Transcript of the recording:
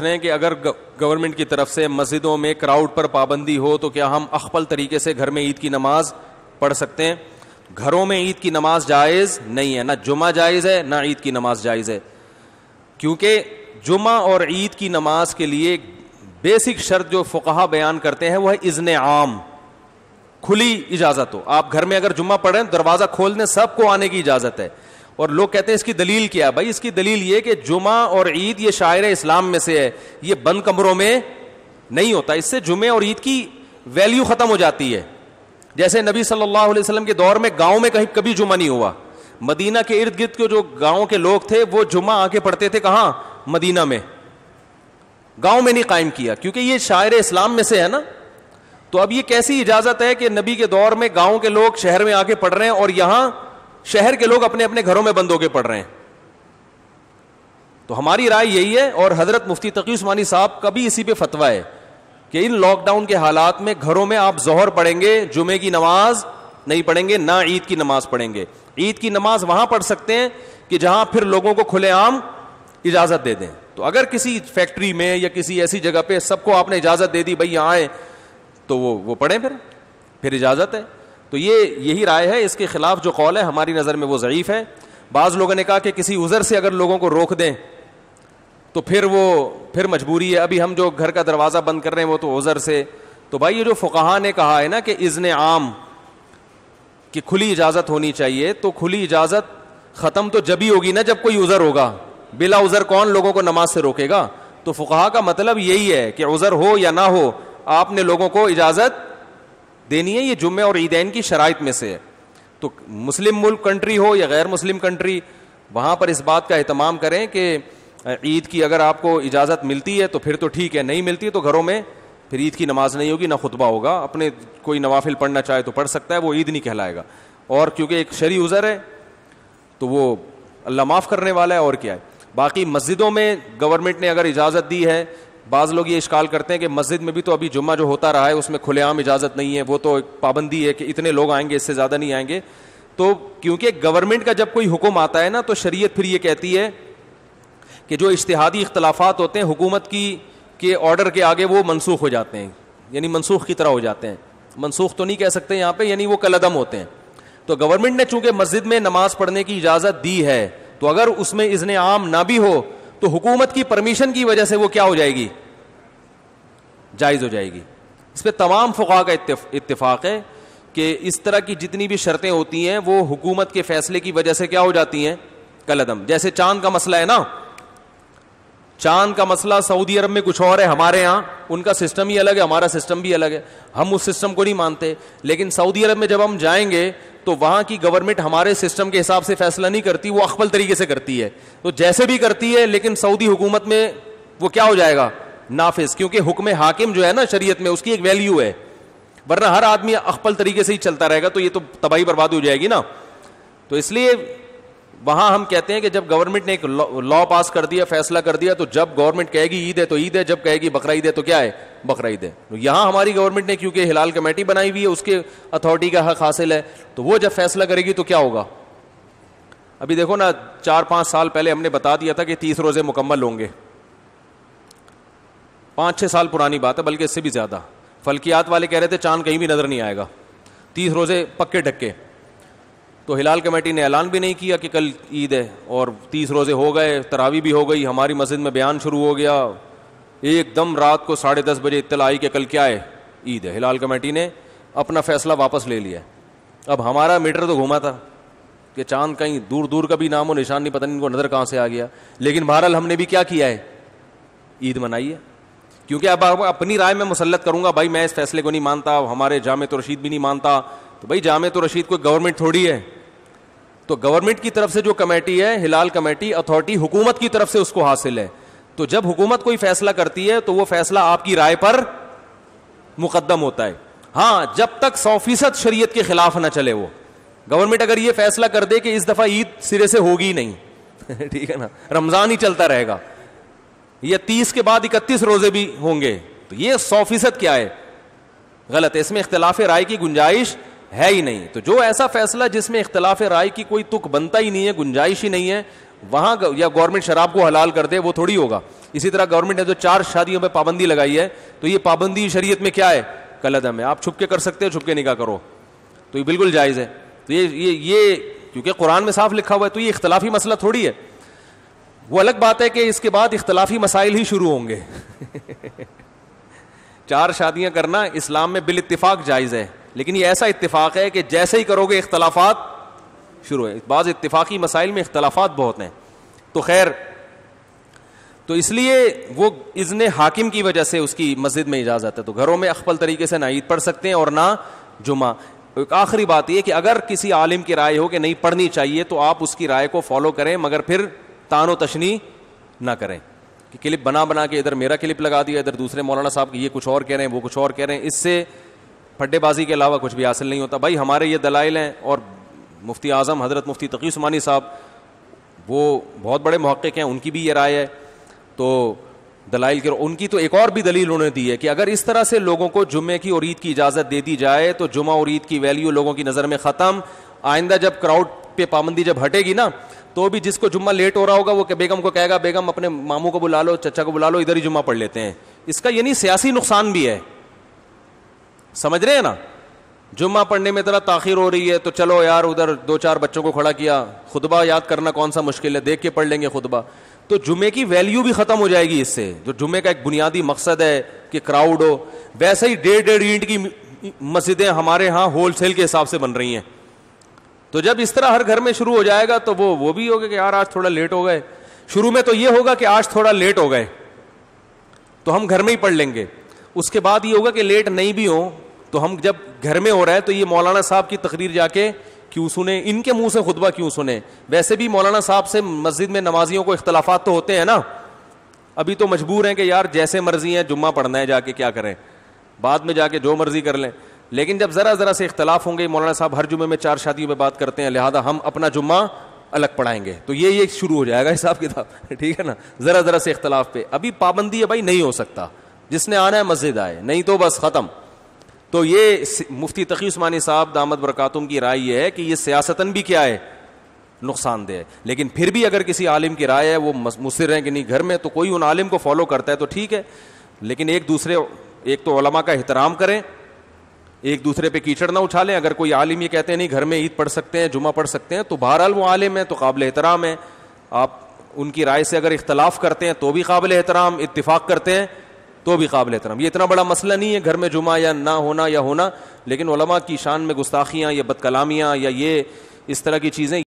رہے ہیں کہ اگر گورنمنٹ کی طرف سے مسجدوں میں کراؤڈ پر پابندی ہو تو کیا ہم اخپل طریقے سے گھر میں عید کی نماز پڑھ سکتے ہیں؟ گھروں میں عید کی نماز جائز نہیں ہے، نہ جمعہ جائز ہے نہ عید کی نماز جائز ہے، کیونکہ جمعہ اور عید کی نماز کے لیے بیسک شرط جو فقہا بیان کرتے ہیں وہ ہے اذن عام، کھلی اجازت ہو. آپ گھر میں اگر جمعہ پڑھیں دروازہ کھول دیں، سب کو آنے کی اجازت ہے. اور لوگ کہتے ہیں اس کی دلیل کیا ہے؟ بھائی اس کی دلیل یہ کہ جمعہ اور عید یہ شاعر اسلام میں سے ہے، یہ بند کمروں میں نہیں ہوتا. اس سے جمعے اور عید کی ویلیو ختم ہو جاتی ہے. جیسے نبی صلی اللہ علیہ وسلم کے دور میں گاؤں میں کہیں کبھی جمعہ نہیں ہوا. مدینہ کے ارد گرد کے جو گاؤں کے لوگ تھے وہ جمعہ آ کے پڑھتے تھے کہاں؟ مدینہ میں. گاؤں میں نہیں قائم کیا کیونکہ یہ شاعر اسلام میں سے ہے نا. تو اب یہ کیسی اجازت ہے کہ نبی کے دور میں گاؤں کے لوگ شہر میں آ کے پڑھ رہے ہیں اور یہاں شہر کے لوگ اپنے اپنے گھروں میں بند ہو کے پڑھ رہے ہیں؟ تو ہماری رائے یہی ہے، اور حضرت مفتی تقی عثمانی صاحب کا بھی اسی پہ فتویٰ ہے کہ ان لاک ڈاؤن کے حالات میں گھروں میں آپ ظہر پڑھیں گے، جمعے کی نماز نہیں پڑھیں گے، نہ عید کی نماز پڑھیں گے. عید کی نماز وہاں پڑھ سکتے ہیں کہ جہاں پھر لوگوں کو کھلے عام اجازت دے دیں. تو اگر کسی فیکٹری میں یا کسی ایسی جگہ پہ سب کو آپ نے اجازت دے دی بھائی یہاں آئے تو وہ پڑھیں، پھر اجازت ہے. تو یہی رائے ہے. اس کے خلاف جو قول ہے ہماری نظر میں وہ ضعیف ہے. بعض لوگوں نے کہا کہ کسی عذر سے اگر لوگوں کو روک دیں تو پھر مجبوری ہے. ابھی ہم جو گھر کا دروازہ بند کر رہے ہیں وہ تو عذر سے. تو بھائی یہ جو فقہا نے کہا ہے نا کہ اذن عام کہ کھلی اجازت ہونی چاہیے، تو کھلی اجازت ختم تو جب ہی ہوگی نا جب کوئی عذر ہوگا. بلا عذر کون لوگوں کو نماز سے روکے گا؟ تو فقہا کا مطلب یہی ہے کہ عذر ہو یا نہ ہو آپ نے لوگوں کو اجازت دینی ہے. یہ جمعے اور عیدین کی شرائط میں سے ہے. تو مسلم ملک کنٹری ہو یا غیر مسلم کنٹری، وہاں پر اس بات کا اہتمام کریں کہ عید کی اگر آپ کو اجازت ملتی ہے تو پھر تو ٹھیک ہے، نہیں ملتی ہے تو گھروں میں پھر عید کی نماز نہیں ہوگی، نہ خطبہ ہوگا. اپنے کوئی نوافل پڑھنا چاہے تو پڑھ سکتا ہے، وہ عید نہیں کہلائے گا. اور کیونکہ ایک شرعی عذر ہے تو وہ اللہ معاف کرنے والا ہے، اور کیا ہے. باقی مسجدوں میں گورنمنٹ نے اگر اجازت دی ہے، بعض لوگ یہ اشکال کرتے ہیں کہ مسجد میں بھی تو ابھی جمعہ جو ہوتا رہا ہے اس میں کھلے عام اجازت نہیں ہے، وہ تو ایک پابندی ہے کہ اتنے لوگ آئیں گے، اس سے زیادہ نہیں آئیں گے. تو کیونکہ گورنمنٹ کا جب کوئی حکم آتا ہے نا تو شریعت پھر یہ کہتی ہے کہ جو اجتہادی اختلافات ہوتے ہیں حکومت کے آرڈر کے آگے وہ منسوخ ہو جاتے ہیں، یعنی منسوخ کی طرح ہو جاتے ہیں. منسوخ تو نہیں کہہ سکتے یہاں پہ، یعنی وہ کالعدم ہوتے ہیں. تو گورنمنٹ نے چونکہ مسجد میں نماز پڑھنے کی اجازت دی ہے تو اگر اس میں اذن عام نہ بھی ہو تو حکومت کی پرمیشن کی وجہ سے وہ کیا ہو جائے گی؟ جائز ہو جائے گی. اس پہ تمام فقہا کا اتفاق ہے کہ اس طرح کی جتنی بھی شرطیں ہوتی ہیں وہ حکومت کے فیصلے کی وجہ سے کیا ہو جاتی ہیں؟ کالعدم. جیسے چاند کا مسئلہ ہے نا، چاند کا مسئلہ سعودی عرب میں کچھ اور ہے، ہمارے ہاں ان کا سسٹم ہی الگ ہے، ہمارا سسٹم بھی الگ ہے. ہم اس سسٹم کو نہیں مانتے، لیکن سعودی عرب میں جب ہم جائیں گے تو وہاں کی گورنمنٹ ہمارے سسٹم کے حساب سے فیصلہ نہیں کرتی، وہ اخپل طریقے سے کرتی ہے. تو جیسے بھی کرتی ہے لیکن سعودی حکومت میں وہ کیا ہو جائے گا؟ نافذ. کیونکہ حکم حاکم جو ہے نا شریعت میں اس کی ایک ویلیو ہے، ورنہ ہر آدمی اخپل طریقے سے ہی چلتا رہے گا تو یہ تو تباہی برباد ہو جائے گی نا. تو اس لیے وہاں ہم کہتے ہیں کہ جب گورنمنٹ نے ایک لا پاس کر دیا، فیصلہ کر دیا، تو جب گورنمنٹ کہے گی عید ہے تو عید ہے، جب کہے گی بقرہ عید ہے تو کیا ہے؟ بقرہ عید ہے. یہاں ہماری گورنمنٹ نے کیونکہ ہلال کمیٹی بنائی ہوئی ہے، اس کے اتھارٹی کا حق حاصل ہے، تو وہ جب فیصلہ کرے گی تو کیا ہوگا؟ ابھی دیکھو نا 4-5 سال پہلے ہم نے بتا دیا تھا کہ 30 روزے مکمل ہوں گے. 5-6 سال پرانی بات ہے، بلکہ اس سے بھی زیادہ. فلکیات والے کہہ رہے تھے چاند کہیں بھی نظر نہیں آئے گا، 30 روزے پکے ڈھکے. تو ہلال کمیٹی نے اعلان بھی نہیں کیا کہ کل عید ہے، اور 30 روزے ہو گئے، تراویح بھی ہو گئی. ہماری مسجد میں بیان شروع ہو گیا، ایک دم رات کو 10:30 بجے اطلاع آئی کہ کل کیا ہے؟ عید ہے. ہلال کمیٹی نے اپنا فیصلہ واپس لے لیا. اب ہمارا میٹر تو گھوما تھا کہ چاند کہیں دور دور کا بھی نام و نشان نہیں، پتہ نہیں ان کو نظر کہاں سے آ گیا. لیکن بہرحال ہم نے بھی کیا کیا ہے؟ عید منائی ہے. کیونکہ اب اپنی رائے میں مسلط کروں گا، بھائی میں اس فیصلے کو نہیں مانتا، ہمارے جامعۃ الرشید بھی نہیں مانتا. تو بھائی جامعۃ الرشید کوئی گورنمنٹ تھوڑی ہے. تو گورنمنٹ کی طرف سے جو کمیٹی ہے، ہلال کمیٹی اتھارٹی، حکومت کی طرف سے اس کو حاصل ہے. تو جب حکومت کوئی فیصلہ کرتی ہے تو وہ فیصلہ آپ کی رائے پر مقدم ہوتا ہے. ہاں جب تک 100% شریعت کے خلاف نہ چلے. وہ گورنمنٹ اگر یہ فیصلہ کر دے کہ اس دفعہ عید سرے سے ہوگی نہیں ٹھیک ہے نا، رمضان ہی چلتا رہے گا، یا 30 کے بعد 31 روزے بھی ہوں گے، تو یہ 100% کیا ہے؟ غلط ہے. اس میں اختلاف رائے کی گنجائش ہے ہی نہیں. تو جو ایسا فیصلہ جس میں اختلاف رائے کی کوئی تک بنتا ہی نہیں ہے، گنجائش ہی نہیں ہے، وہاں یا گورنمنٹ شراب کو حلال کر دے وہ تھوڑی ہوگا. اسی طرح گورنمنٹ نے جو 4 شادیوں پہ پابندی لگائی ہے تو یہ پابندی شریعت میں کیا ہے؟ کالعدم ہے. آپ چھپ کے کر سکتے ہو, چھپ کے نکاح کرو تو یہ بالکل جائز ہے. تو یہ کیونکہ قرآن میں صاف لکھا ہوا ہے, تو یہ اختلافی مسئلہ تھوڑی ہے. وہ الگ بات ہے کہ اس کے بعد اختلافی مسائل ہی شروع ہوں گے. 4 شادیاں کرنا اسلام میں بالاتفاق جائز ہے, لیکن یہ ایسا اتفاق ہے کہ جیسے ہی کرو گے اختلافات شروع ہے. بعض اتفاقی مسائل میں اختلافات بہت ہیں. تو خیر, تو اس لیے وہ اذن حاکم کی وجہ سے اس کی مسجد میں اجازت ہے. تو گھروں میں اخفل طریقے سے نہ عید پڑھ سکتے ہیں اور نہ جمعہ. ایک آخری بات یہ کہ اگر کسی عالم کی رائے ہو کہ نہیں پڑھنی چاہیے تو آپ اس کی رائے کو فالو کریں, مگر پھر تان و تشنیع نہ کریں کہ کلپ بنا کے ادھر میرا کلپ لگا دیا, ادھر دوسرے مولانا صاحب کی یہ کچھ اور کہہ رہے ہیں, وہ کچھ اور کہہ رہے ہیں. اس سے پھڈے بازی کے علاوہ کچھ بھی حاصل نہیں ہوتا. بھائی ہمارے یہ دلائل ہیں, اور مفتی اعظم حضرت مفتی تقی عثمانی صاحب وہ بہت بڑے محقق ہیں, ان کی بھی یہ رائے ہے. تو دلائل کے ان کی تو ایک اور بھی دلیل انہوں نے دی ہے کہ اگر اس طرح سے لوگوں کو جمعے کی اور عید کی اجازت دے دی جائے تو جمعہ اور عید کی ویلیو لوگوں کی نظر میں ختم. آئندہ جب کراؤڈ پہ پابندی جب ہٹے گی نا, تو بھی جس کو جمعہ لیٹ ہو رہا ہوگا وہ کہ بیگم کو کہے گا بیگم اپنے ماموں کو بلا لو, چچا کو بلا لو, ادھر ہی جمعہ پڑھ لیتے ہیں. اس کا یعنی سیاسی نقصان بھی ہے, سمجھ رہے ہیں نا. جمعہ پڑھنے میں ذرا تاخیر ہو رہی ہے تو چلو یار ادھر 2-4 بچوں کو کھڑا کیا, خطبہ یاد کرنا کون سا مشکل ہے, دیکھ کے پڑھ لیں گے خطبہ. تو جمعے کی ویلیو بھی ختم ہو جائے گی اس سے, جو جمعے کا ایک بنیادی مقصد ہے کہ کراؤڈ ہو. ویسے ہی 1.5 اینٹ کی مسجدیں ہمارے ہاں ہول سیل کے حساب سے بن رہی ہیں. تو جب اس طرح ہر گھر میں شروع ہو جائے گا تو وہ بھی ہوگا کہ یار آج تھوڑا لیٹ ہو گئے. شروع میں تو یہ ہوگا کہ آج تھوڑا لیٹ ہو گئے تو ہم گھر میں ہی پڑھ لیں گے. اس کے بعد یہ ہوگا کہ لیٹ نہیں بھی ہوں تو ہم جب گھر میں ہو رہا ہے تو یہ مولانا صاحب کی تقریر جا کے کیوں سنیں, ان کے منہ سے خطبہ کیوں سنیں. ویسے بھی مولانا صاحب سے مسجد میں نمازیوں کو اختلافات تو ہوتے ہیں نا, ابھی تو مجبور ہیں کہ یار جیسے مرضی ہیں جمعہ پڑھنا ہے, جا کے کیا کریں, بعد میں جا کے جو مرضی کر لیں. لیکن جب ذرا سے اختلاف ہوں گے, مولانا صاحب ہر جمعے میں 4 شادیوں پہ بات کرتے ہیں, لہذا ہم اپنا جمعہ الگ پڑھائیں گے, تو یہ شروع ہو جائے گا حساب کتاب. ٹھیک ہے نا, ذرا سے اختلاف پہ. ابھی پابندی ہے بھائی, نہیں ہو سکتا, جس نے آنا ہے مسجد آئے, نہیں تو بس ختم. تو یہ مفتی تقی عثمانی صاحب دامت برکاتہم کی رائے یہ ہے کہ یہ سیاستاً بھی کیا ہے, نقصان دہ ہے. لیکن پھر بھی اگر کسی عالم کی رائے ہے, وہ مصر ہے کہ نہیں گھر میں, تو کوئی ان عالم کو فالو کرتا ہے تو ٹھیک ہے. لیکن ایک تو علماء کا احترام کریں, ایک دوسرے پہ کیچڑ نہ اچھالیں. اگر کوئی عالم یہ کہتے ہیں نہیں گھر میں عید پڑھ سکتے ہیں, جمعہ پڑھ سکتے ہیں, تو بہرحال وہ عالم ہے تو قابل احترام ہے. آپ ان کی رائے سے اگر اختلاف کرتے ہیں تو بھی قابل احترام, اتفاق کرتے ہیں تو بھی قابل احترام. یہ اتنا بڑا مسئلہ نہیں ہے گھر میں جمعہ یا نہ ہونا یا ہونا. لیکن علماء کی شان میں گستاخیاں یا بد کلامیاں یا یہ اس طرح کی چیزیں